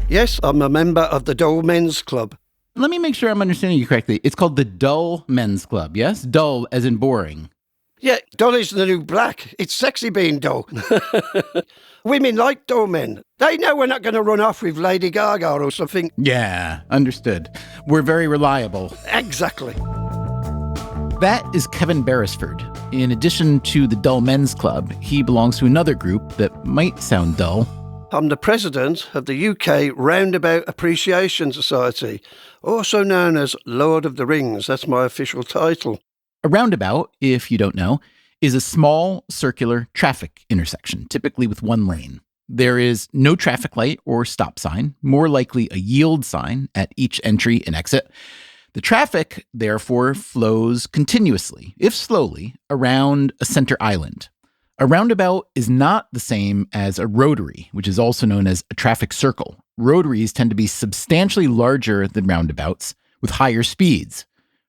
Yes, I'm a member of the Dull Men's Club. Let me make sure I'm understanding you correctly. It's called the Dull Men's Club, yes? Dull as in boring. Yeah, dull is the new black. It's sexy being dull. Women like dull men. They know we're not going to run off with Lady Gaga or something. Yeah, understood. We're very reliable. Exactly. That is Kevin Beresford. In addition to the Dull Men's Club, he belongs to another group that might sound dull. I'm the president of the UK Roundabout Appreciation Society, also known as Lord of the Rings. That's my official title. A roundabout, if you don't know, is a small circular traffic intersection, typically with one lane. There is no traffic light or stop sign, more likely a yield sign at each entry and exit. The traffic, therefore, flows continuously, if slowly, around a center island. A roundabout is not the same as a rotary, which is also known as a traffic circle. Rotaries tend to be substantially larger than roundabouts, with higher speeds.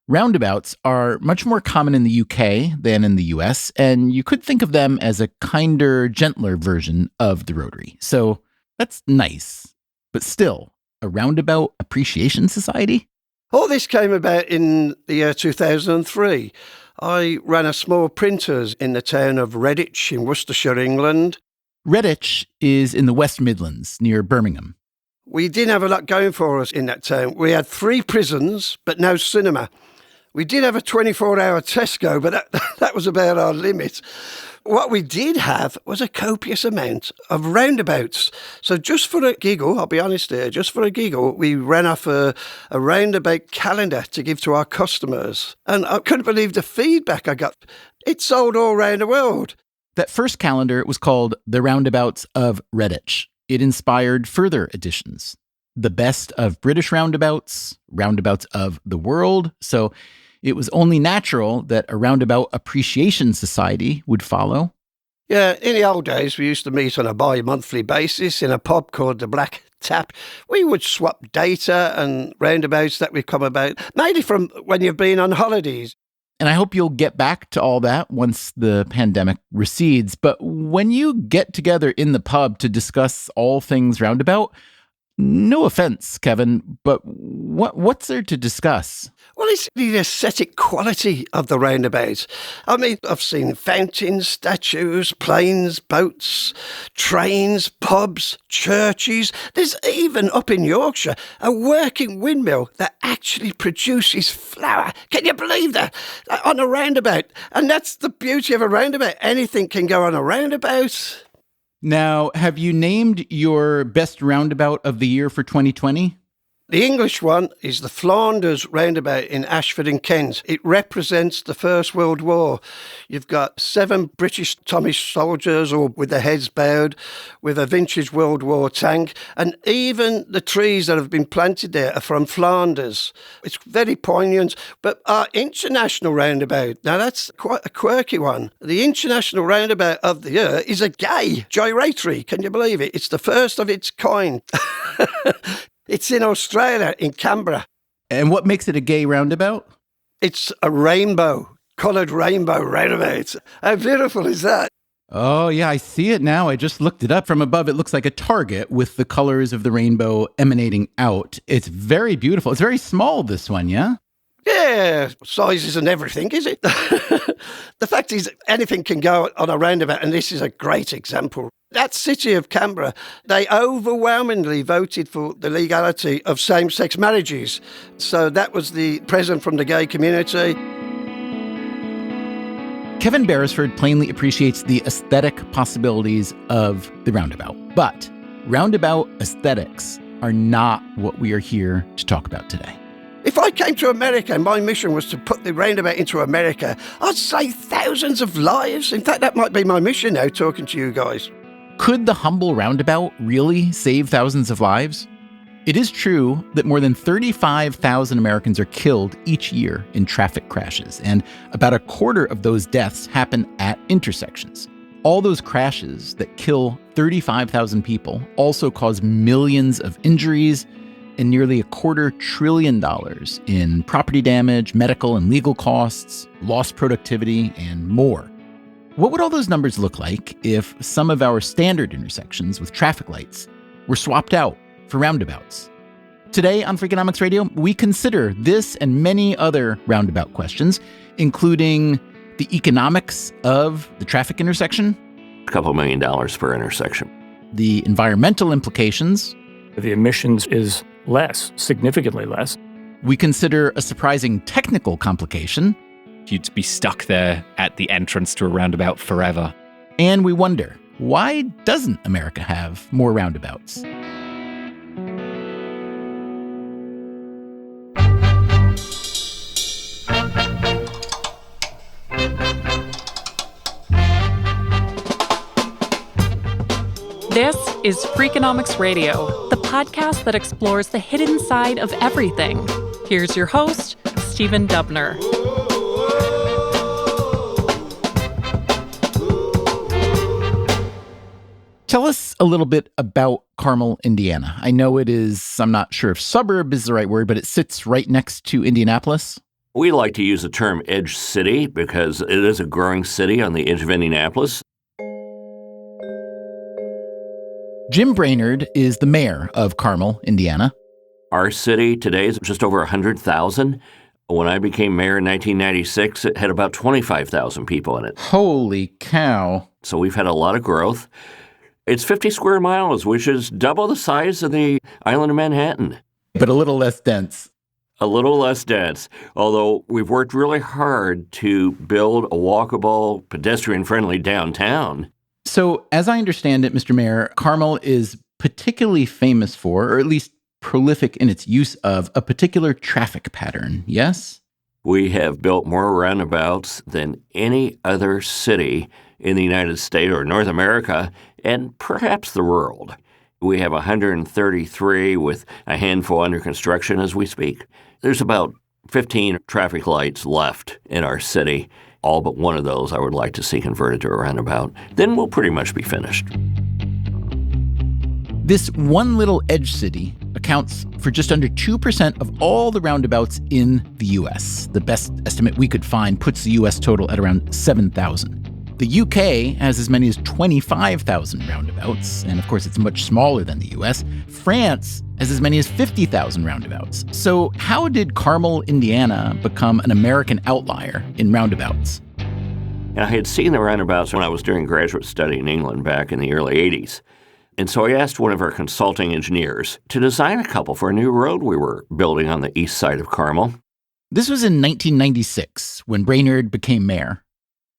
Roundabouts are much more common in the UK than in the US, and you could think of them as a kinder, gentler version of the rotary. So that's nice. But still, a roundabout appreciation society? All this came about in the year 2003. I ran a small printers in the town of Redditch in Worcestershire, England. Redditch is in the West Midlands, near Birmingham. We didn't have a lot going for us in that town. We had 3 prisons, but no cinema. We did have a 24-hour Tesco, but that was about our limit. What we did have was a copious amount of roundabouts. So just for a giggle, I'll be honest here, just for a giggle, we ran off a roundabout calendar to give to our customers. And I couldn't believe the feedback I got. It sold all around the world. That first calendar was called The Roundabouts of Redditch. It inspired further editions. The best of British roundabouts, roundabouts of the world. So it was only natural that a roundabout appreciation society would follow. Yeah, in the old days, we used to meet on a bi-monthly basis in a pub called the Black Tap. We would swap data and roundabouts that we've come about, mainly from when you've been on holidays. And I hope you'll get back to all that once the pandemic recedes. But when you get together in the pub to discuss all things roundabout, no offense, Kevin, but what's there to discuss? Well, it's the aesthetic quality of the roundabout. I mean, I've seen fountains, statues, planes, boats, trains, pubs, churches. There's even up in Yorkshire a working windmill that actually produces flour. Can you believe that? On a roundabout. And that's the beauty of a roundabout. Anything can go on a roundabout. Now, have you named your best roundabout of the year for 2020? The English one is the Flanders roundabout in Ashford in Kent. It represents the First World War. You've got 7 British Tommy soldiers, all with their heads bowed, with a vintage World War tank, and even the trees that have been planted there are from Flanders. It's very poignant. But our international roundabout, now that's quite a quirky one. The international roundabout of the year is a gay gyratory. Can you believe it? It's the first of its kind. It's in Australia, in Canberra. And what makes it a gay roundabout? It's a coloured rainbow roundabout. How beautiful is that? Oh, yeah, I see it now. I just looked it up from above. It looks like a target with the colors of the rainbow emanating out. It's very beautiful. It's very small, this one, yeah? Yeah, size isn't everything, is it? The fact is, anything can go on a roundabout, and this is a great example. That city of Canberra, they overwhelmingly voted for the legality of same-sex marriages. So that was the present from the gay community. Kevin Beresford plainly appreciates the aesthetic possibilities of the roundabout. But roundabout aesthetics are not what we are here to talk about today. If I came to America and my mission was to put the roundabout into America, I'd save thousands of lives. In fact, that might be my mission now, talking to you guys. Could the humble roundabout really save thousands of lives? It is true that more than 35,000 Americans are killed each year in traffic crashes, and about a quarter of those deaths happen at intersections. All those crashes that kill 35,000 people also cause millions of injuries and nearly $250 billion in property damage, medical and legal costs, lost productivity, and more. What would all those numbers look like if some of our standard intersections with traffic lights were swapped out for roundabouts. Today on Freakonomics Radio, we consider this and many other roundabout questions, including the economics of the traffic intersection, A couple $1 million per intersection. the environmental implications. The emissions is less, significantly less. We consider a surprising technical complication, You'd be stuck there at the entrance to a roundabout forever. and we wonder, why doesn't America have more roundabouts? This is Freakonomics Radio, the podcast that explores the hidden side of everything. Here's your host, Stephen Dubner. Tell us a little bit about Carmel, Indiana. I know it is, I'm not sure if suburb is the right word, but it sits right next to Indianapolis. We like to use the term edge city because it is a growing city on the edge of Indianapolis. Jim Brainerd is the mayor of Carmel, Indiana. Our city today is just over 100,000. When I became mayor in 1996, it had about 25,000 people in it. Holy cow. So we've had a lot of growth. It's 50 square miles, which is double the size of the island of Manhattan. But a little less dense. A little less dense, although we've worked really hard to build a walkable, pedestrian-friendly downtown. So, as I understand it, Mr. Mayor, Carmel is particularly famous for, or at least prolific in its use of, a particular traffic pattern, yes? We have built more roundabouts than any other city in the United States or North America, and perhaps the world. We have 133 with a handful under construction as we speak. There's about 15 traffic lights left in our city. All but one of those I would like to see converted to a roundabout. Then we'll pretty much be finished. This one little edge city accounts for just under 2% of all the roundabouts in the U.S. The best estimate we could find puts the U.S. total at around 7,000. The U.K. has as many as 25,000 roundabouts, and of course it's much smaller than the U.S. France has as many as 50,000 roundabouts. So how did Carmel, Indiana become an American outlier in roundabouts? And I had seen the roundabouts when I was doing graduate study in England back in the early 80s. And so I asked one of our consulting engineers to design a couple for a new road we were building on the east side of Carmel. This was in 1996 when Brainerd became mayor.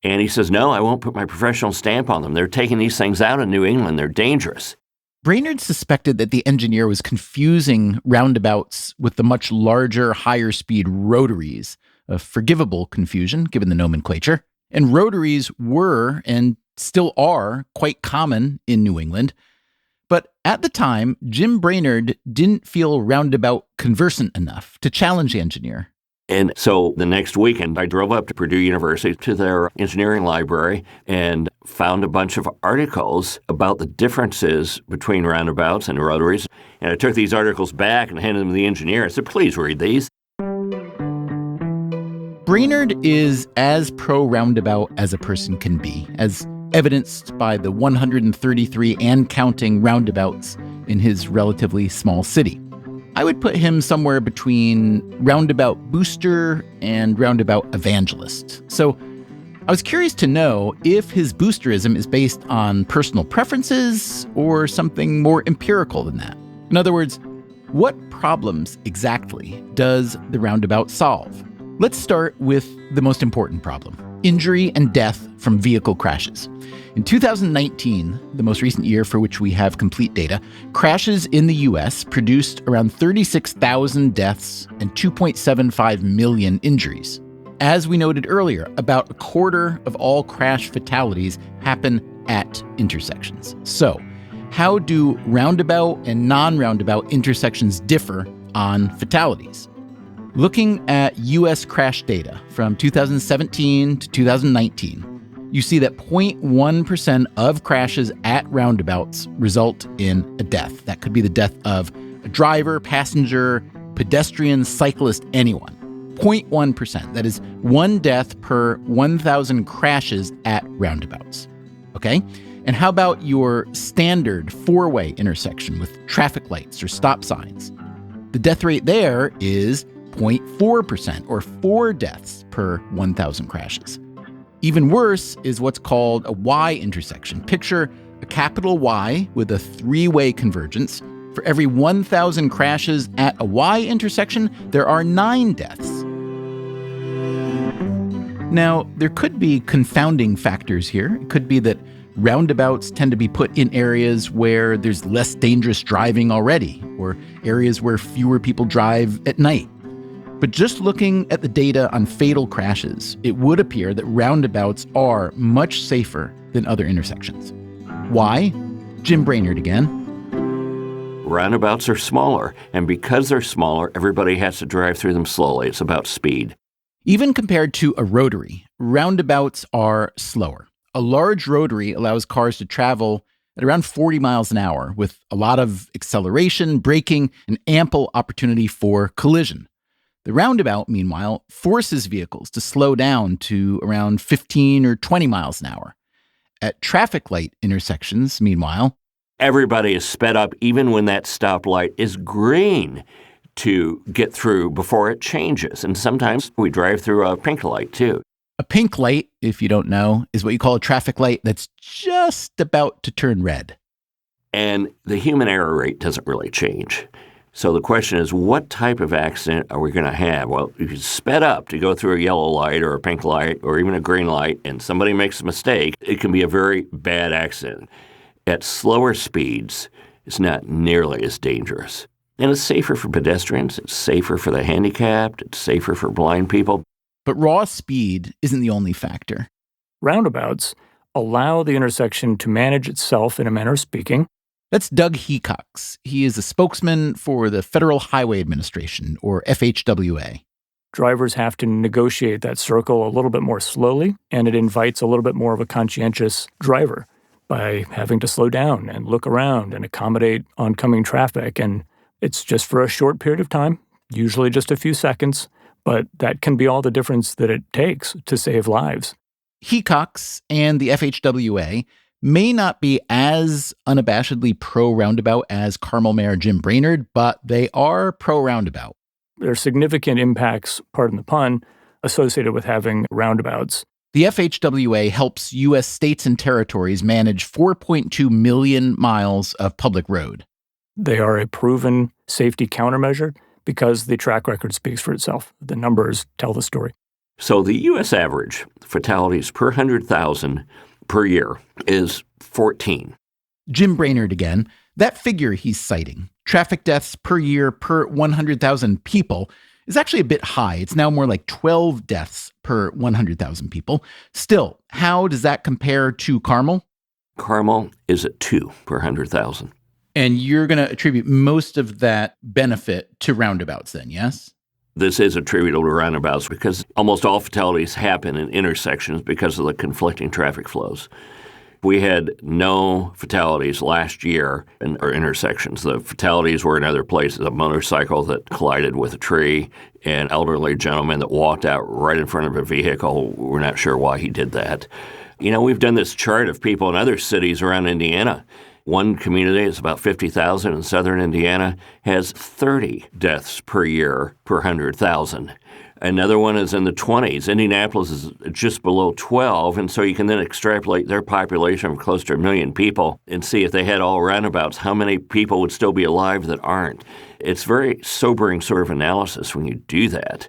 And he says, no, I won't put my professional stamp on them. They're taking these things out in New England. They're dangerous. Brainerd suspected that the engineer was confusing roundabouts with the much larger, higher-speed rotaries, a forgivable confusion given the nomenclature. And rotaries were, and still are, quite common in New England. But at the time, Jim Brainerd didn't feel roundabout conversant enough to challenge the engineer. And so the next weekend, I drove up to Purdue University to their engineering library and found a bunch of articles about the differences between roundabouts and rotaries. And I took these articles back and handed them to the engineer. I said, please read these. Brainerd is as pro-roundabout as a person can be, as evidenced by the 133 and counting roundabouts in his relatively small city. I would put him somewhere between roundabout booster and roundabout evangelist. So I was curious to know if his boosterism is based on personal preferences or something more empirical than that. In other words, what problems exactly does the roundabout solve? Let's start with the most important problem: injury and death from vehicle crashes. In 2019, the most recent year for which we have complete data, crashes in the U.S. produced around 36,000 deaths and 2.75 million injuries. As we noted earlier, about a quarter of all crash fatalities happen at intersections. So, how do roundabout and non-roundabout intersections differ on fatalities? Looking at U.S. crash data from 2017 to 2019, you see that 0.1% of crashes at roundabouts result in a death. That could be the death of a driver, passenger, pedestrian, cyclist, anyone. 0.1%. That is one death per 1,000 crashes at roundabouts. Okay? And how about your standard four-way intersection with traffic lights or stop signs? The death rate there is 0.4%, or 4 deaths per 1,000 crashes. Even worse is what's called a Y intersection. Picture a capital Y with a three-way convergence. For every 1,000 crashes at a Y intersection, there are 9 deaths. Now, there could be confounding factors here. It could be that roundabouts tend to be put in areas where there's less dangerous driving already, or areas where fewer people drive at night. But just looking at the data on fatal crashes, it would appear that roundabouts are much safer than other intersections. Why? Jim Brainerd again. Roundabouts are smaller, and because they're smaller, everybody has to drive through them slowly. It's about speed. Even compared to a rotary, roundabouts are slower. A large rotary allows cars to travel at around 40 miles an hour with a lot of acceleration, braking, and ample opportunity for collision. The roundabout, meanwhile, forces vehicles to slow down to around 15 or 20 miles an hour. At traffic light intersections, meanwhile, everybody is sped up even when that stoplight is green to get through before it changes. And sometimes we drive through a pink light, too. A pink light, if you don't know, is what you call a traffic light that's just about to turn red. And the human error rate doesn't really change. So the question is, what type of accident are we going to have? Well, if you sped up to go through a yellow light or a pink light or even a green light and somebody makes a mistake, it can be a very bad accident. At slower speeds, it's not nearly as dangerous. And it's safer for pedestrians, it's safer for the handicapped, it's safer for blind people. But raw speed isn't the only factor. Roundabouts allow the intersection to manage itself in a manner of speaking. That's Doug Hecox. He is a spokesman for the Federal Highway Administration, or FHWA. Drivers have to negotiate that circle a little bit more slowly, and it invites a little bit more of a conscientious driver by having to slow down and look around and accommodate oncoming traffic. And it's just for a short period of time, usually just a few seconds, but that can be all the difference that it takes to save lives. Hecox and the FHWA may not be as unabashedly pro-roundabout as Carmel Mayor Jim Brainerd, but they are pro-roundabout. There are significant impacts, pardon the pun, associated with having roundabouts. The FHWA helps U.S. states and territories manage 4.2 million miles of public road. They are a proven safety countermeasure because the track record speaks for itself. The numbers tell the story. So the U.S. average fatalities per 100,000 per year is 14. Jim Brainerd again. That figure he's citing, traffic deaths per year per 100,000 people, is actually a bit high. It's now more like 12 deaths per 100,000 people. Still, how does that compare to Carmel? Carmel is at 2 per 100,000. And you're going to attribute most of that benefit to roundabouts then, yes? This is attributable to roundabouts because almost all fatalities happen in intersections because of the conflicting traffic flows. We had no fatalities last year in our intersections. The fatalities were in other places, a motorcycle that collided with a tree, an elderly gentleman that walked out right in front of a vehicle. We're not sure why he did that. You know, we've done this chart of people in other cities around Indiana. One community, it's about 50,000 in southern Indiana, has 30 deaths per year per 100,000. Another one is in the 20s. Indianapolis is just below 12, and so you can then extrapolate their population of close to 1 million people and see if they had all roundabouts, how many people would still be alive that aren't. It's very sobering sort of analysis when you do that.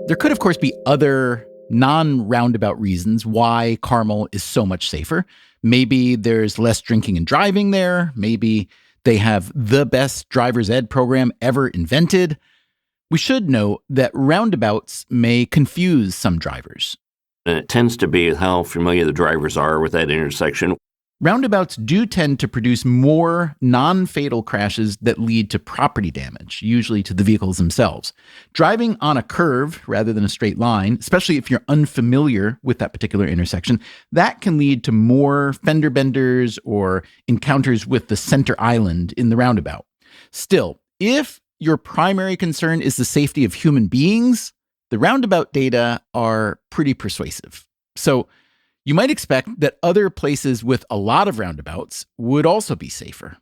There could, of course, be other non-roundabout reasons why Carmel is so much safer. Maybe there's less drinking and driving there. Maybe they have the best driver's ed program ever invented. We should note that roundabouts may confuse some drivers. And it tends to be how familiar the drivers are with that intersection. Roundabouts do tend to produce more non-fatal crashes that lead to property damage, usually to the vehicles themselves. Driving on a curve rather than a straight line, especially if you're unfamiliar with that particular intersection, that can lead to more fender benders or encounters with the center island in the roundabout. Still, if your primary concern is the safety of human beings, the roundabout data are pretty persuasive. So you might expect that other places with a lot of roundabouts would also be safer.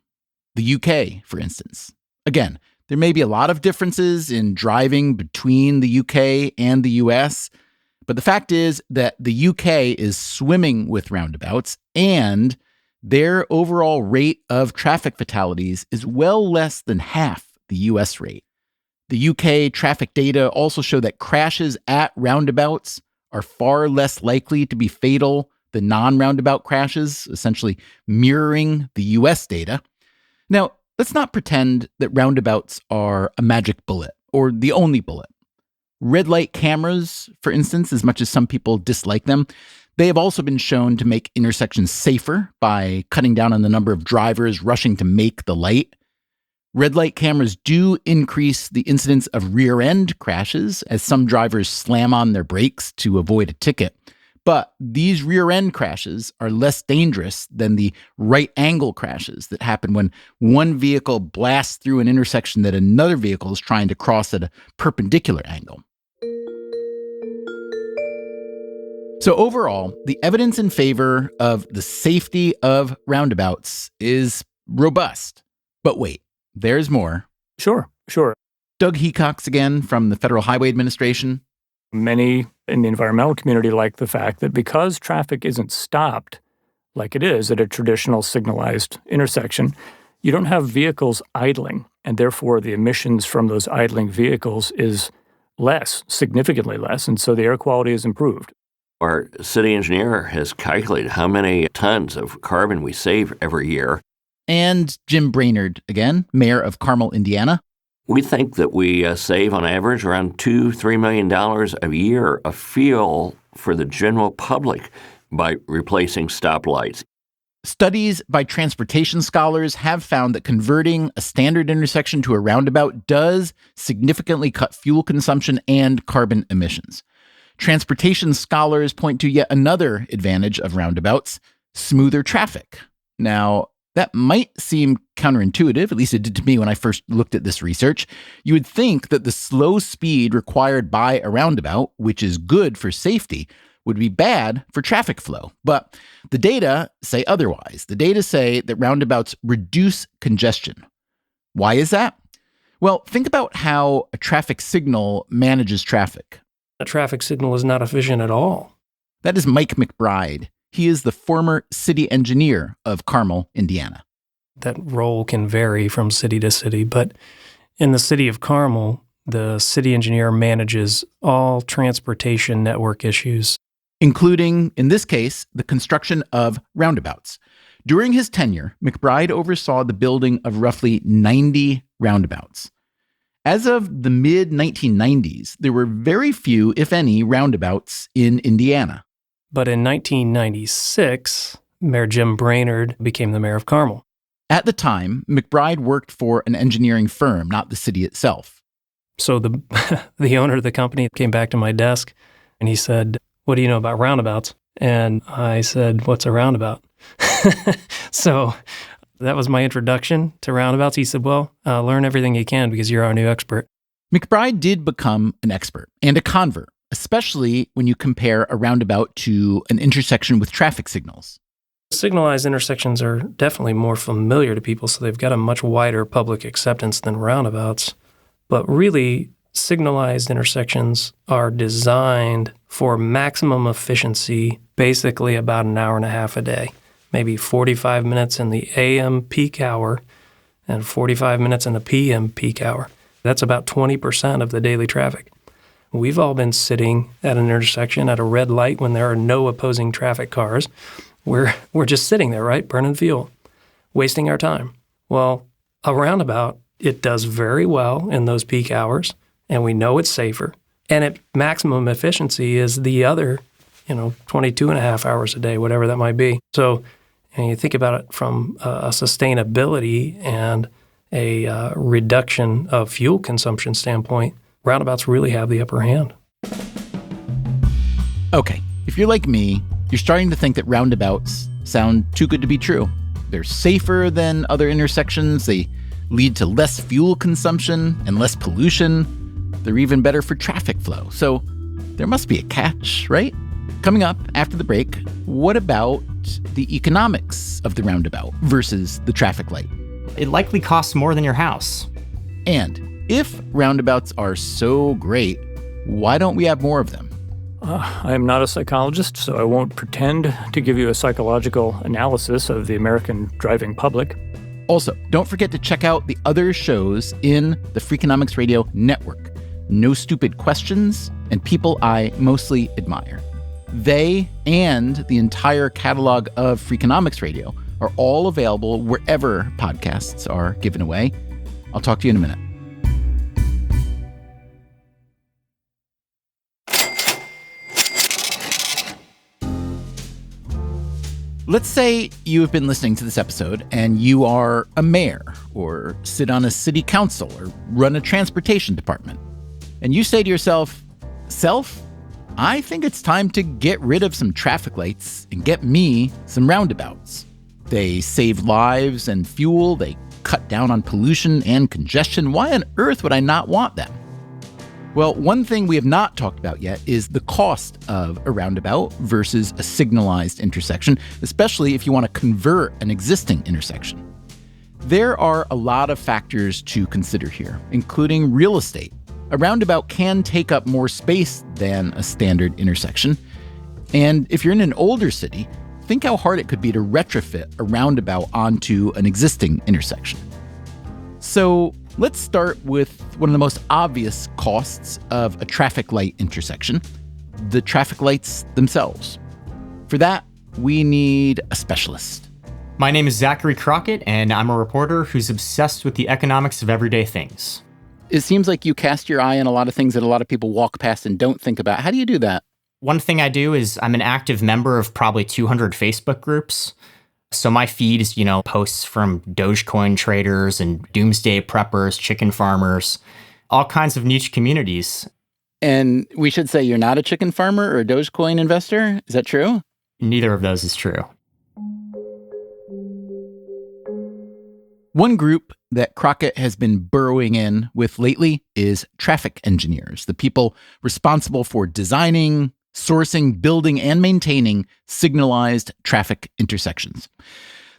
The UK, for instance. Again, there may be a lot of differences in driving between the UK and the US, but the fact is that the UK is swimming with roundabouts, and their overall rate of traffic fatalities is well less than half the US rate. The UK traffic data also show that crashes at roundabouts are far less likely to be fatal than non-roundabout crashes, essentially mirroring the US data. Now, let's not pretend that roundabouts are a magic bullet or the only bullet. Red light cameras, for instance, as much as some people dislike them, they have also been shown to make intersections safer by cutting down on the number of drivers rushing to make the light. Red light cameras do increase the incidence of rear-end crashes as some drivers slam on their brakes to avoid a ticket. But these rear-end crashes are less dangerous than the right-angle crashes that happen when one vehicle blasts through an intersection that another vehicle is trying to cross at a perpendicular angle. So overall, the evidence in favor of the safety of roundabouts is robust. But wait, there's more. Sure. Doug Hecox again from the Federal Highway Administration. Many in the environmental community like the fact that because traffic isn't stopped like it is at a traditional signalized intersection, you don't have vehicles idling, and therefore the emissions from those idling vehicles is less, significantly less, and so the air quality is improved. Our city engineer has calculated how many tons of carbon we save every year. And Jim Brainerd, again, mayor of Carmel, Indiana. We think that we save on average around $2-3 million a year of fuel for the general public by replacing stoplights. Studies by transportation scholars have found that converting a standard intersection to a roundabout does significantly cut fuel consumption and carbon emissions. Transportation scholars point to yet another advantage of roundabouts: smoother traffic. Now, that might seem counterintuitive, at least it did to me when I first looked at this research. You would think that the slow speed required by a roundabout, which is good for safety, would be bad for traffic flow. But the data say otherwise. The data say that roundabouts reduce congestion. Why is that? Well, think about how a traffic signal manages traffic. A traffic signal is not efficient at all. That is Mike McBride. He is the former city engineer of Carmel, Indiana. That role can vary from city to city, but in the city of Carmel, the city engineer manages all transportation network issues, including, in this case, the construction of roundabouts. During his tenure, McBride oversaw the building of roughly 90 roundabouts. As of the mid-1990s, there were very few, if any, roundabouts in Indiana. But in 1996, Mayor Jim Brainerd became the mayor of Carmel. At the time, McBride worked for an engineering firm, not the city itself. So the owner of the company came back to my desk and he said, "What do you know about roundabouts?" And I said, "What's a roundabout?" So that was my introduction to roundabouts. He said, "Well, learn everything you can because you're our new expert." McBride did become an expert and a convert, especially when you compare a roundabout to an intersection with traffic signals. Signalized intersections are definitely more familiar to people, so they've got a much wider public acceptance than roundabouts. But really, signalized intersections are designed for maximum efficiency, basically about an hour and a half a day, maybe 45 minutes in the AM peak hour and 45 minutes in the PM peak hour. That's about 20% of the daily traffic. We've all been sitting at an intersection at a red light when there are no opposing traffic cars. We're just sitting there, right, burning fuel, wasting our time. Well, a roundabout, it does very well in those peak hours, and we know it's safer. And at maximum efficiency is the other, 22 and a half hours a day, whatever that might be. So you think about it from a sustainability and a reduction of fuel consumption standpoint, roundabouts really have the upper hand. Okay, if you're like me, you're starting to think that roundabouts sound too good to be true. They're safer than other intersections. They lead to less fuel consumption and less pollution. They're even better for traffic flow. So there must be a catch, right? Coming up after the break, what about the economics of the roundabout versus the traffic light? It likely costs more than your house. And if roundabouts are so great, why don't we have more of them? I am not a psychologist, so I won't pretend to give you a psychological analysis of the American driving public. Also, don't forget to check out the other shows in the Freakonomics Radio network. No Stupid Questions and People I Mostly Admire. They and the entire catalog of Freakonomics Radio are all available wherever podcasts are given away. I'll talk to you in a minute. Let's say you have been listening to this episode and you are a mayor or sit on a city council or run a transportation department. And you say to yourself, I think it's time to get rid of some traffic lights and get me some roundabouts. They save lives and fuel. They cut down on pollution and congestion. Why on earth would I not want them? Well, one thing we have not talked about yet is the cost of a roundabout versus a signalized intersection, especially if you want to convert an existing intersection. There are a lot of factors to consider here, including real estate. A roundabout can take up more space than a standard intersection. And if you're in an older city, think how hard it could be to retrofit a roundabout onto an existing intersection. So let's start with one of the most obvious costs of a traffic light intersection, the traffic lights themselves. For that, we need a specialist. My name is Zachary Crockett, and I'm a reporter who's obsessed with the economics of everyday things. It seems like you cast your eye on a lot of things that a lot of people walk past and don't think about. How do you do that? One thing I do is I'm an active member of probably 200 Facebook groups. So my feed is, posts from Dogecoin traders and doomsday preppers, chicken farmers, all kinds of niche communities. And we should say you're not a chicken farmer or a Dogecoin investor. Is that true? Neither of those is true. One group that Crockett has been burrowing in with lately is traffic engineers, the people responsible for designing, sourcing, building, and maintaining signalized traffic intersections.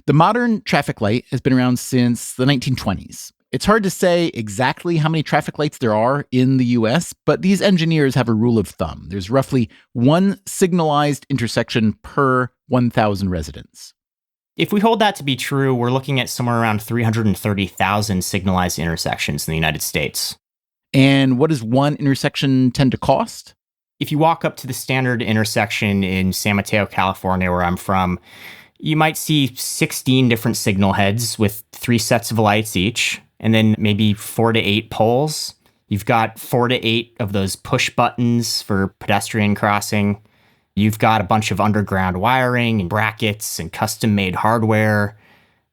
The modern traffic light has been around since the 1920s. It's hard to say exactly how many traffic lights there are in the US, but these engineers have a rule of thumb. There's roughly one signalized intersection per 1,000 residents. If we hold that to be true, we're looking at somewhere around 330,000 signalized intersections in the United States. And what does one intersection tend to cost? If you walk up to the standard intersection in San Mateo, California, where I'm from, you might see 16 different signal heads with 3 sets of lights each, and then maybe 4 to 8 poles. You've got 4 to 8 of those push buttons for pedestrian crossing. You've got a bunch of underground wiring and brackets and custom-made hardware.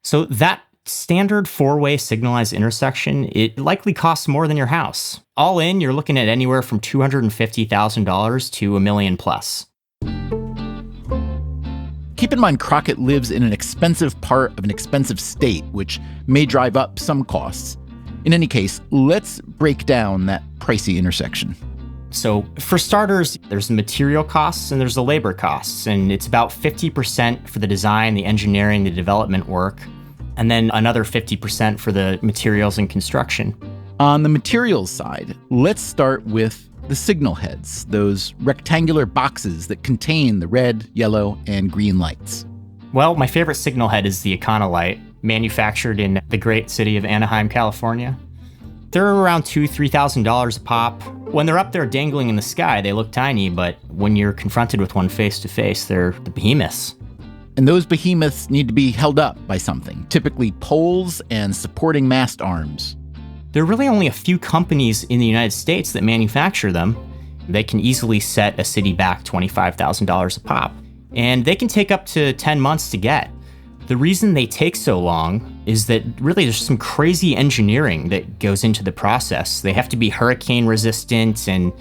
So that standard 4-way signalized intersection, it likely costs more than your house. All in, you're looking at anywhere from $250,000 to $1 million plus. Keep in mind, Crockett lives in an expensive part of an expensive state, which may drive up some costs. In any case, let's break down that pricey intersection. So for starters, there's the material costs and there's the labor costs, and it's about 50% for the design, the engineering, the development work, and then another 50% for the materials and construction. On the materials side, let's start with the signal heads, those rectangular boxes that contain the red, yellow, and green lights. Well, my favorite signal head is the Econolight, manufactured in the great city of Anaheim, California. They're around $2,000-$3,000 a pop. When they're up there dangling in the sky, they look tiny, but when you're confronted with one face to face, they're the behemoths. And those behemoths need to be held up by something, typically poles and supporting mast arms. There are really only a few companies in the United States that manufacture them. They can easily set a city back $25,000 a pop, and they can take up to 10 months to get. The reason they take so long is that really there's some crazy engineering that goes into the process. They have to be hurricane resistant, and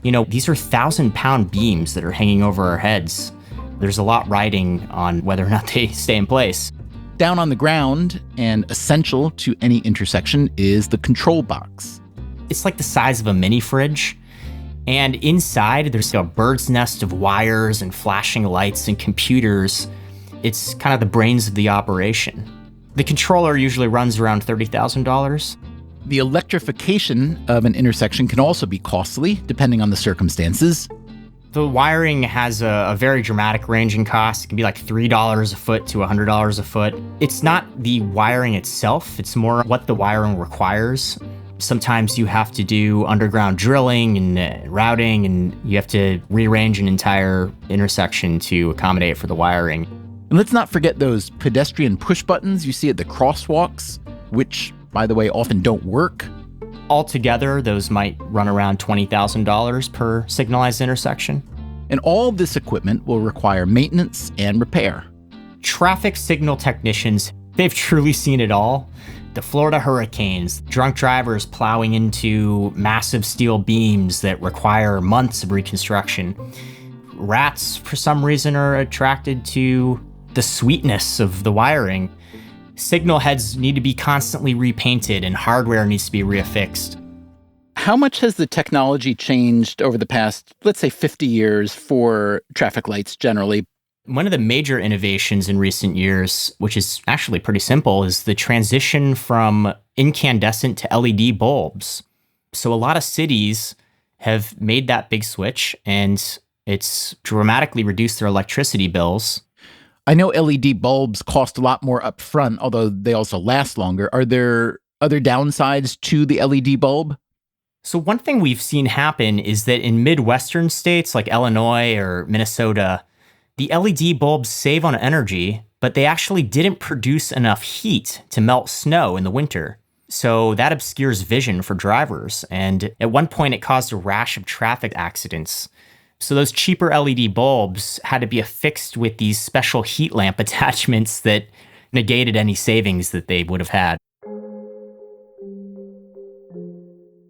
these are 1,000-pound beams that are hanging over our heads. There's a lot riding on whether or not they stay in place. Down on the ground, and essential to any intersection, is the control box. It's like the size of a mini fridge. And inside, there's a bird's nest of wires and flashing lights and computers. It's kind of the brains of the operation. The controller usually runs around $30,000. The electrification of an intersection can also be costly, depending on the circumstances. The wiring has a very dramatic range in cost. It can be like $3 a foot to $100 a foot. It's not the wiring itself, it's more what the wiring requires. Sometimes you have to do underground drilling and routing, and you have to rearrange an entire intersection to accommodate for the wiring. And let's not forget those pedestrian push buttons you see at the crosswalks, which, by the way, often don't work. Altogether, those might run around $20,000 per signalized intersection. And all this equipment will require maintenance and repair. Traffic signal technicians, they've truly seen it all. The Florida hurricanes, drunk drivers plowing into massive steel beams that require months of reconstruction. Rats, for some reason, are attracted to the sweetness of the wiring. Signal heads need to be constantly repainted and hardware needs to be reaffixed. How much has the technology changed over the past, let's say, 50 years for traffic lights generally? One of the major innovations in recent years, which is actually pretty simple, is the transition from incandescent to LED bulbs. So a lot of cities have made that big switch, and it's dramatically reduced their electricity bills. I know LED bulbs cost a lot more upfront, although they also last longer. Are there other downsides to the LED bulb? So one thing we've seen happen is that in Midwestern states like Illinois or Minnesota, the LED bulbs save on energy, but they actually didn't produce enough heat to melt snow in the winter. So that obscures vision for drivers. And at one point, it caused a rash of traffic accidents. So those cheaper LED bulbs had to be affixed with these special heat lamp attachments that negated any savings that they would have had.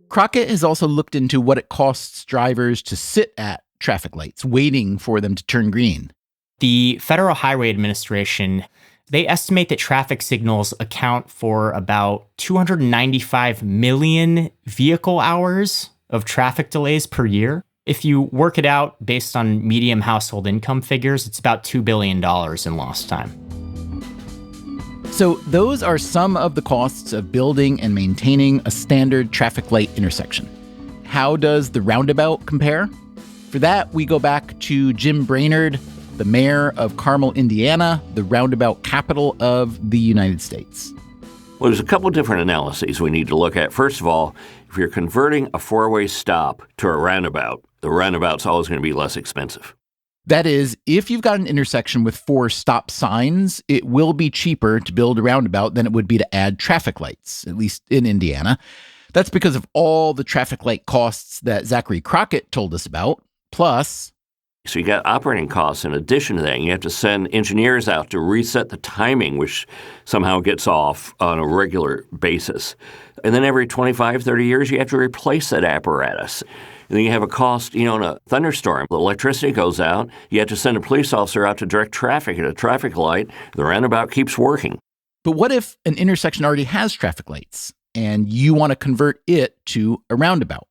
Crockett has also looked into what it costs drivers to sit at traffic lights, waiting for them to turn green. The Federal Highway Administration, they estimate that traffic signals account for about 295 million vehicle hours of traffic delays per year. If you work it out based on median household income figures, it's about $2 billion in lost time. So those are some of the costs of building and maintaining a standard traffic light intersection. How does the roundabout compare? For that, we go back to Jim Brainerd, the mayor of Carmel, Indiana, the roundabout capital of the United States. Well, there's a couple of different analyses we need to look at. First of all, if you're converting a four-way stop to a roundabout, the roundabout's always going to be less expensive. That is, if you've got an intersection with 4 stop signs, it will be cheaper to build a roundabout than it would be to add traffic lights, at least in Indiana. That's because of all the traffic light costs that Zachary Crockett told us about, plus... So you got operating costs in addition to that. You have to send engineers out to reset the timing, which somehow gets off on a regular basis. And then every 25, 30 years, you have to replace that apparatus. And then you have a cost, in a thunderstorm. The electricity goes out. You have to send a police officer out to direct traffic at a traffic light. The roundabout keeps working. But what if an intersection already has traffic lights and you want to convert it to a roundabout?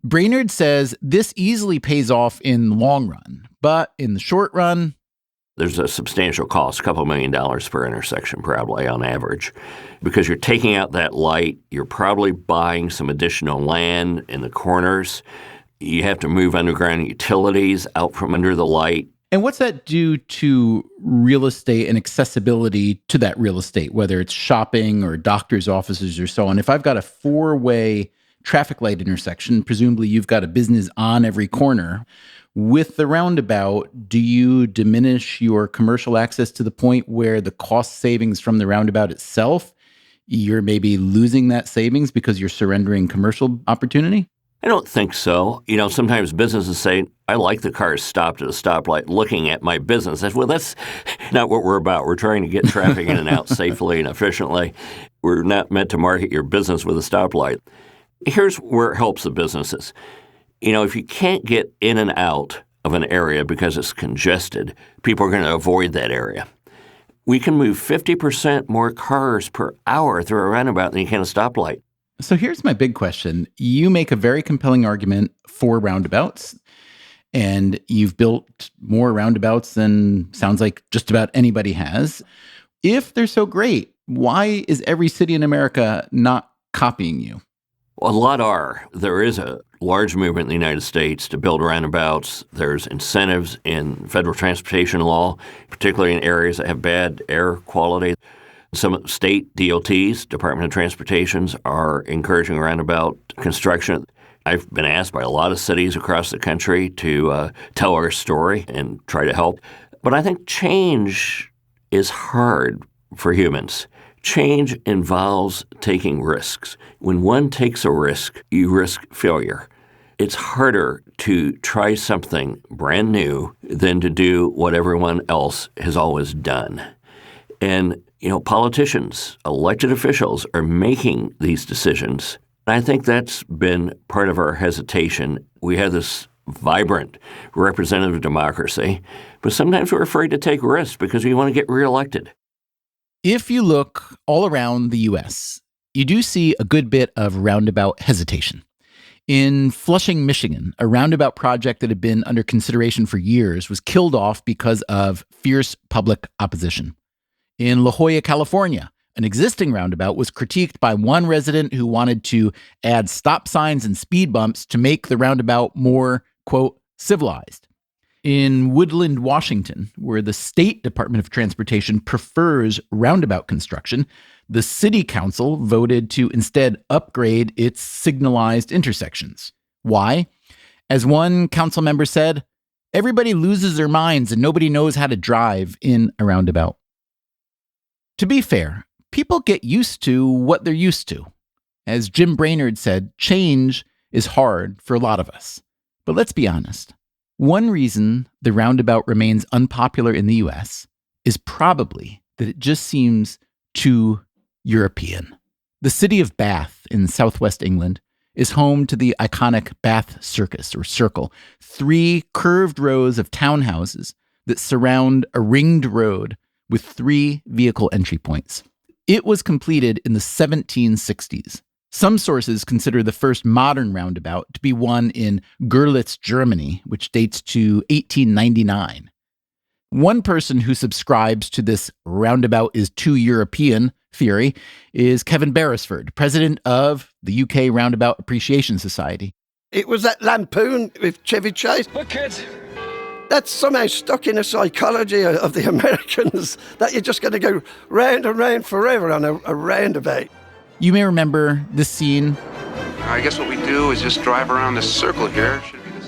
Brainerd says this easily pays off in the long run, but in the short run... There's a substantial cost, a couple $1 million per intersection probably on average. Because you're taking out that light, you're probably buying some additional land in the corners. You have to move underground utilities out from under the light. And what's that do to real estate and accessibility to that real estate, whether it's shopping or doctor's offices or so on? If I've got a 4-way traffic light intersection, presumably you've got a business on every corner. With the roundabout, do you diminish your commercial access to the point where the cost savings from the roundabout itself, you're maybe losing that savings because you're surrendering commercial opportunity? I don't think so. Sometimes businesses say, I like the cars stopped at a stoplight looking at my business. Well, that's not what we're about. We're trying to get traffic in and out safely and efficiently. We're not meant to market your business with a stoplight. Here's where it helps the businesses. If you can't get in and out of an area because it's congested, people are going to avoid that area. We can move 50% more cars per hour through a roundabout than you can a stoplight. So here's my big question. You make a very compelling argument for roundabouts, and you've built more roundabouts than sounds like just about anybody has. If they're so great, why is every city in America not copying you? Well, a lot are. There is a large movement in the United States to build roundabouts. There's incentives in federal transportation law, particularly in areas that have bad air quality. Some state DOTs, Department of Transportations, are encouraging roundabout construction. I've been asked by a lot of cities across the country to tell our story and try to help. But I think change is hard for humans. Change involves taking risks. When one takes a risk, you risk failure. It's harder to try something brand new than to do what everyone else has always done. And, politicians, elected officials are making these decisions. I think that's been part of our hesitation. We have this vibrant representative democracy, but sometimes we're afraid to take risks because we want to get reelected. If you look all around the U.S., you do see a good bit of roundabout hesitation. In Flushing, Michigan, a roundabout project that had been under consideration for years was killed off because of fierce public opposition. In La Jolla, California, an existing roundabout was critiqued by one resident who wanted to add stop signs and speed bumps to make the roundabout more, quote, civilized. In Woodland, Washington, where the State Department of Transportation prefers roundabout construction, the city council voted to instead upgrade its signalized intersections. Why? As one council member said, everybody loses their minds and nobody knows how to drive in a roundabout. To be fair, people get used to what they're used to. As Jim Brainerd said, change is hard for a lot of us. But let's be honest. One reason the roundabout remains unpopular in the US is probably that it just seems too European. The city of Bath in southwest England is home to the iconic Bath Circus, or Circle, 3 curved rows of townhouses that surround a ringed road with 3 vehicle entry points. It was completed in the 1760s. Some sources consider the first modern roundabout to be one in Görlitz, Germany, which dates to 1899. One person who subscribes to this roundabout is too European theory is Kevin Beresford, president of the UK Roundabout Appreciation Society. It was that lampoon with Chevy Chase. Look, kids. That's somehow stuck in the psychology of the Americans, that you're just going to go round and round forever on a roundabout. You may remember this scene. I guess what we do is just drive around this circle here.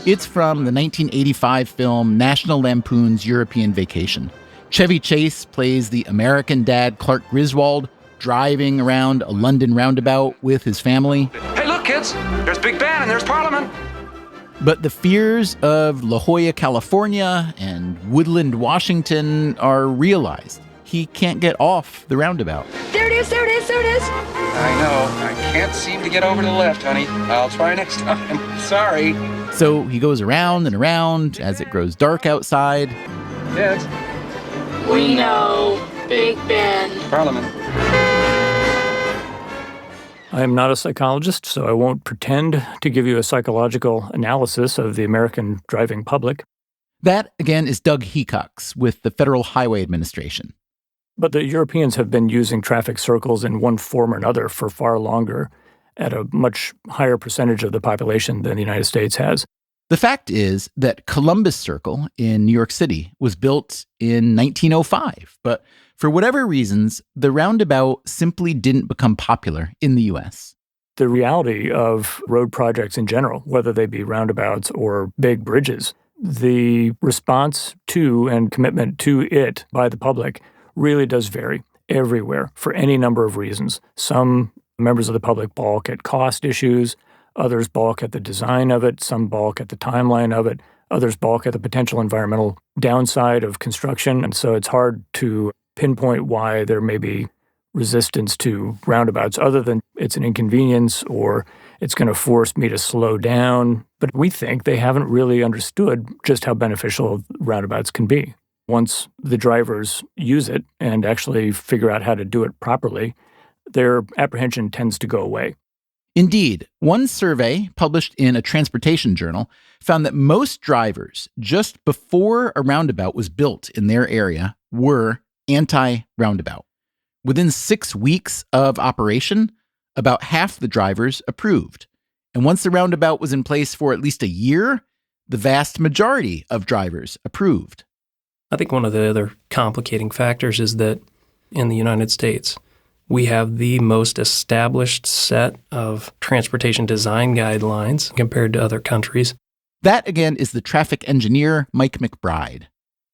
It's from the 1985 film National Lampoon's European Vacation. Chevy Chase plays the American dad Clark Griswold, driving around a London roundabout with his family. Hey, look, kids. There's Big Ben and there's Parliament. But the fears of La Jolla, California and Woodland, Washington are realized. He can't get off the roundabout. There it is, there it is, there it is. I know. I can't seem to get over to the left, honey. I'll try next time. Sorry. So he goes around and around as it grows dark outside. Kids. We know. Big Ben. Parliament. I am not a psychologist, so I won't pretend to give you a psychological analysis of the American driving public. That, again, is Doug Hecox with the Federal Highway Administration. But the Europeans have been using traffic circles in one form or another for far longer, at a much higher percentage of the population than the United States has. The fact is that Columbus Circle in New York City was built in 1905, but for whatever reasons, the roundabout simply didn't become popular in the U.S. The reality of road projects in general, whether they be roundabouts or big bridges, the response to and commitment to it by the public really does vary everywhere for any number of reasons. Some members of the public balk at cost issues, others balk at the design of it, some balk at the timeline of it, others balk at the potential environmental downside of construction. And so it's hard to pinpoint why there may be resistance to roundabouts other than it's an inconvenience or it's going to force me to slow down. But we think they haven't really understood just how beneficial roundabouts can be. Once the drivers use it and actually figure out how to do it properly, their apprehension tends to go away. Indeed, one survey published in a transportation journal found that most drivers, just before a roundabout was built in their area, were anti-roundabout. Within 6 weeks of operation, about half the drivers approved. And once the roundabout was in place for at least a year, the vast majority of drivers approved. I think one of the other complicating factors is that in the United States, we have the most established set of transportation design guidelines compared to other countries. That, again, is the traffic engineer, Mike McBride.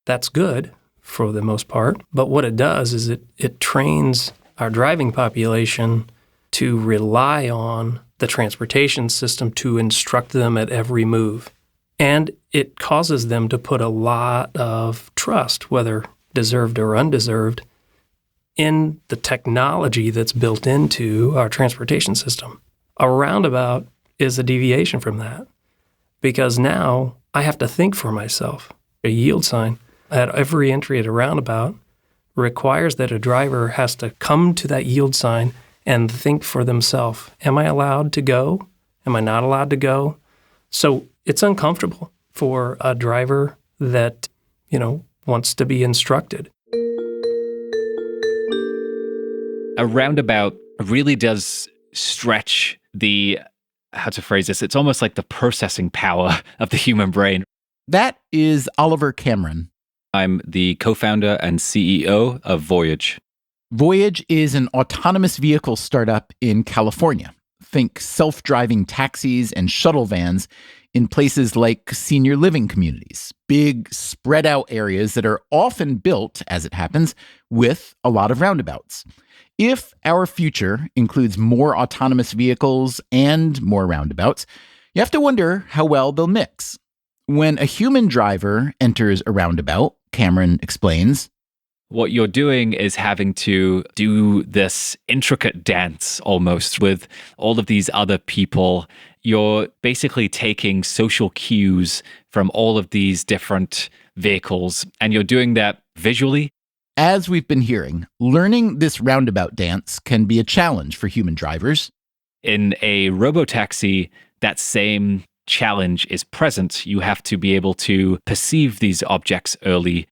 That's good for the most part, but what it does is it trains our driving population to rely on the transportation system to instruct them at every move. And it causes them to put a lot of trust, whether deserved or undeserved, in the technology that's built into our transportation system. A roundabout is a deviation from that, because now I have to think for myself. A yield sign at every entry at a roundabout requires that a driver has to come to that yield sign and think for themselves. Am I allowed to go? Am I not allowed to go? So it's uncomfortable for a driver that, wants to be instructed. A roundabout really does stretch how to phrase this, it's almost like the processing power of the human brain. That is Oliver Cameron. I'm the co-founder and CEO of Voyage. Voyage is an autonomous vehicle startup in California. Think self-driving taxis and shuttle vans in places like senior living communities, big spread out areas that are often built, as it happens, with a lot of roundabouts. If our future includes more autonomous vehicles and more roundabouts, you have to wonder how well they'll mix. When a human driver enters a roundabout, Cameron explains, what you're doing is having to do this intricate dance almost with all of these other people. You're basically taking social cues from all of these different vehicles, and you're doing that visually. As we've been hearing, learning this roundabout dance can be a challenge for human drivers. In a robotaxi, that same challenge is present. You have to be able to perceive these objects early.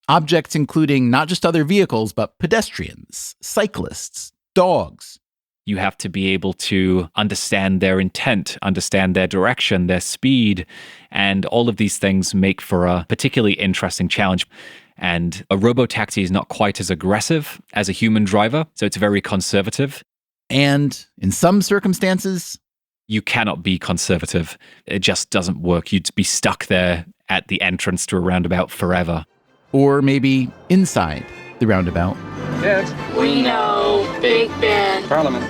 Objects including not just other vehicles, but pedestrians, cyclists, dogs. You have to be able to understand their intent, understand their direction, their speed, and all of these things make for a particularly interesting challenge. And a robotaxi is not quite as aggressive as a human driver, so it's very conservative. And in some circumstances, you cannot be conservative. It just doesn't work. You'd be stuck there at the entrance to a roundabout forever. Or maybe inside the roundabout. Yes. We know, Big Ben. Parliament.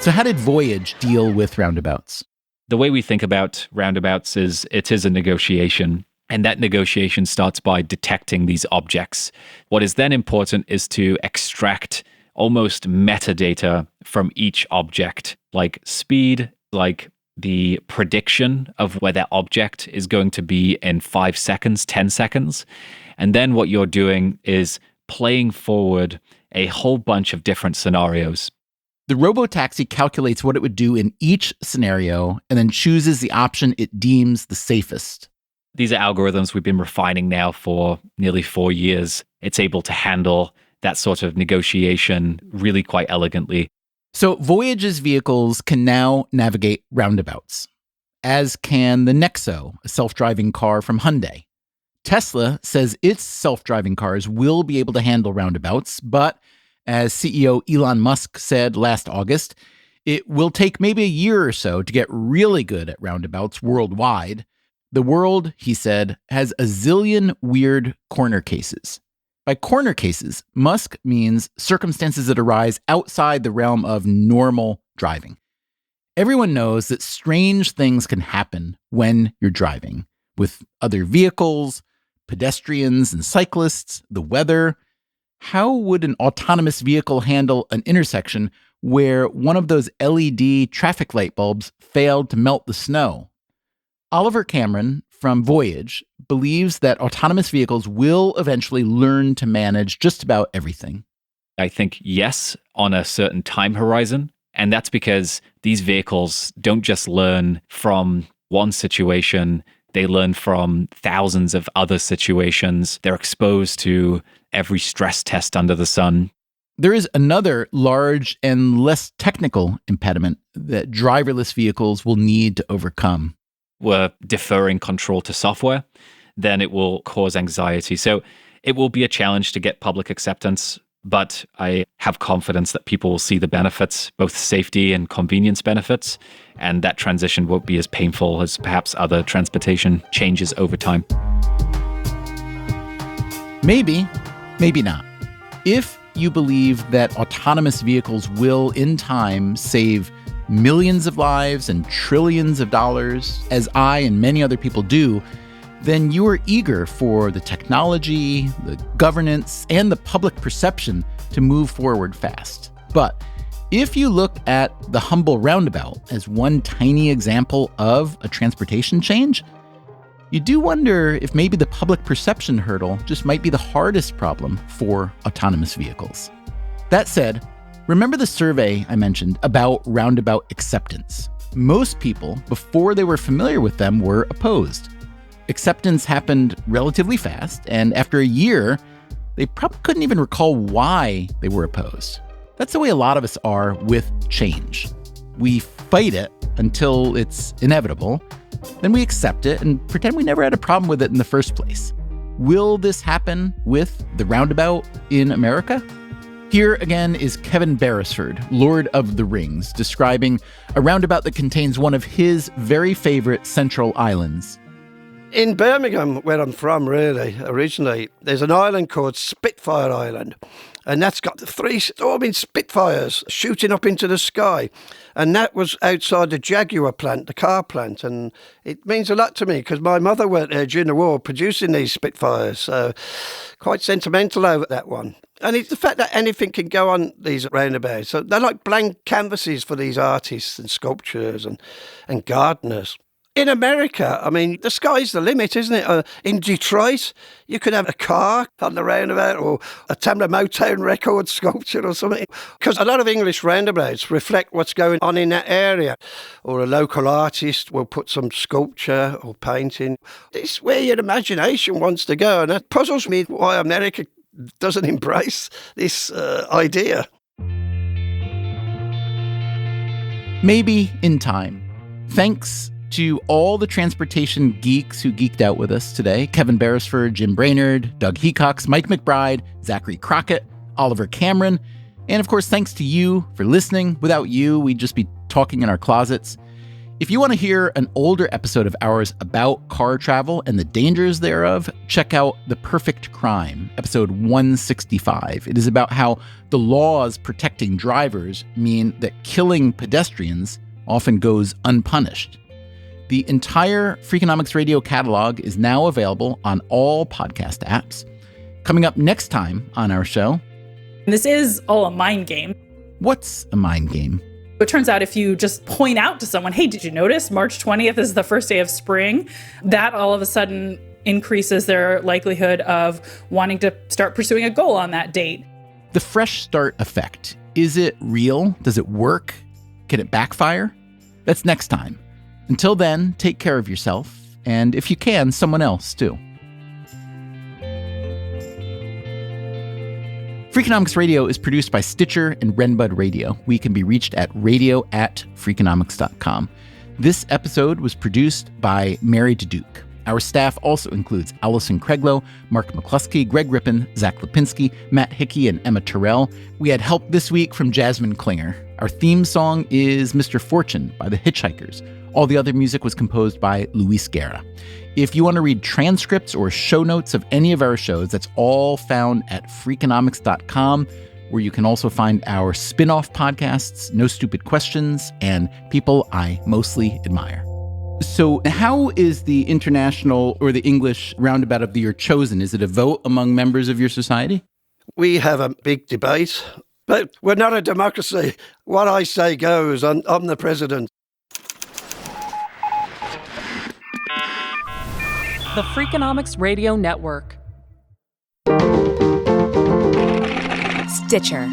So how did Voyage deal with roundabouts? The way we think about roundabouts is it is a negotiation. And that negotiation starts by detecting these objects. What is then important is to extract almost metadata from each object, like speed, like the prediction of where that object is going to be in 5 seconds, 10 seconds. And then what you're doing is playing forward a whole bunch of different scenarios. The robotaxi calculates what it would do in each scenario and then chooses the option it deems the safest. These are algorithms we've been refining now for nearly 4 years. It's able to handle that sort of negotiation really quite elegantly. So Voyage's vehicles can now navigate roundabouts, as can the Nexo, a self-driving car from Hyundai. Tesla says its self-driving cars will be able to handle roundabouts, but as CEO Elon Musk said last August, it will take maybe a year or so to get really good at roundabouts worldwide. The world, he said, has a zillion weird corner cases. By corner cases, Musk means circumstances that arise outside the realm of normal driving. Everyone knows that strange things can happen when you're driving, with other vehicles, pedestrians and cyclists, the weather. How would an autonomous vehicle handle an intersection where one of those LED traffic light bulbs failed to melt the snow? Oliver Cameron from Voyage believes that autonomous vehicles will eventually learn to manage just about everything. I think yes, on a certain time horizon. And that's because these vehicles don't just learn from one situation, they learn from thousands of other situations. They're exposed to every stress test under the sun. There is another large and less technical impediment that driverless vehicles will need to overcome. We're deferring control to software, then it will cause anxiety. So it will be a challenge to get public acceptance, but I have confidence that people will see the benefits, both safety and convenience benefits, and that transition won't be as painful as perhaps other transportation changes over time. Maybe, maybe not. If you believe that autonomous vehicles will, in time, save millions of lives and trillions of dollars, as I and many other people do, then you are eager for the technology, the governance, and the public perception to move forward fast. But if you look at the humble roundabout as one tiny example of a transportation change, you do wonder if maybe the public perception hurdle just might be the hardest problem for autonomous vehicles. That said, remember the survey I mentioned about roundabout acceptance? Most people, before they were familiar with them, were opposed. Acceptance happened relatively fast, and after a year, they probably couldn't even recall why they were opposed. That's the way a lot of us are with change. We fight it until it's inevitable, then we accept it and pretend we never had a problem with it in the first place. Will this happen with the roundabout in America? Here again is Kevin Beresford, Lord of the Rings, describing a roundabout that contains one of his very favorite central islands. In Birmingham, where I'm from really, originally, there's an island called Spitfire Island. And that's got 3 storming Spitfires shooting up into the sky. And that was outside the Jaguar plant, the car plant. And it means a lot to me because my mother worked there during the war producing these Spitfires. So quite sentimental over that one. And it's the fact that anything can go on these roundabouts. So they're like blank canvases for these artists and sculptors and gardeners. In America, I mean, the sky's the limit, isn't it? In Detroit, you could have a car on the roundabout or a Tamla Motown record sculpture or something. Because a lot of English roundabouts reflect what's going on in that area. Or a local artist will put some sculpture or painting. It's where your imagination wants to go. And that puzzles me why America doesn't embrace this idea. Maybe in time. Thanks to all the transportation geeks who geeked out with us today: Kevin Beresford, Jim Brainerd, Doug Hecox, Mike McBride, Zachary Crockett, Oliver Cameron, and of course, thanks to you for listening. Without you, we'd just be talking in our closets. If you want to hear an older episode of ours about car travel and the dangers thereof, check out The Perfect Crime, episode 165. It is about how the laws protecting drivers mean that killing pedestrians often goes unpunished. The entire Freakonomics Radio catalog is now available on all podcast apps. Coming up next time on our show... This is all a mind game. What's a mind game? It turns out if you just point out to someone, hey, did you notice March 20th is the first day of spring? That all of a sudden increases their likelihood of wanting to start pursuing a goal on that date. The fresh start effect. Is it real? Does it work? Can it backfire? That's next time. Until then, take care of yourself, and if you can, someone else too. Freakonomics Radio is produced by Stitcher and Renbud Radio. We can be reached at radio@freakonomics.com. This episode was produced by Mary Duke. Our staff also includes Allison Craiglow, Mark McCluskey, Greg Rippin, Zach Lipinski, Matt Hickey, and Emma Terrell. We had help this week from Jasmine Klinger. Our theme song is Mr. Fortune by the Hitchhikers. All the other music was composed by Luis Guerra. If you want to read transcripts or show notes of any of our shows, that's all found at Freakonomics.com, where you can also find our spin-off podcasts, No Stupid Questions, and People I Mostly Admire. So how is the international or the English roundabout of the year chosen? Is it a vote among members of your society? We have a big debate, but we're not a democracy. What I say goes. I'm the president. The Freakonomics Radio Network. Stitcher.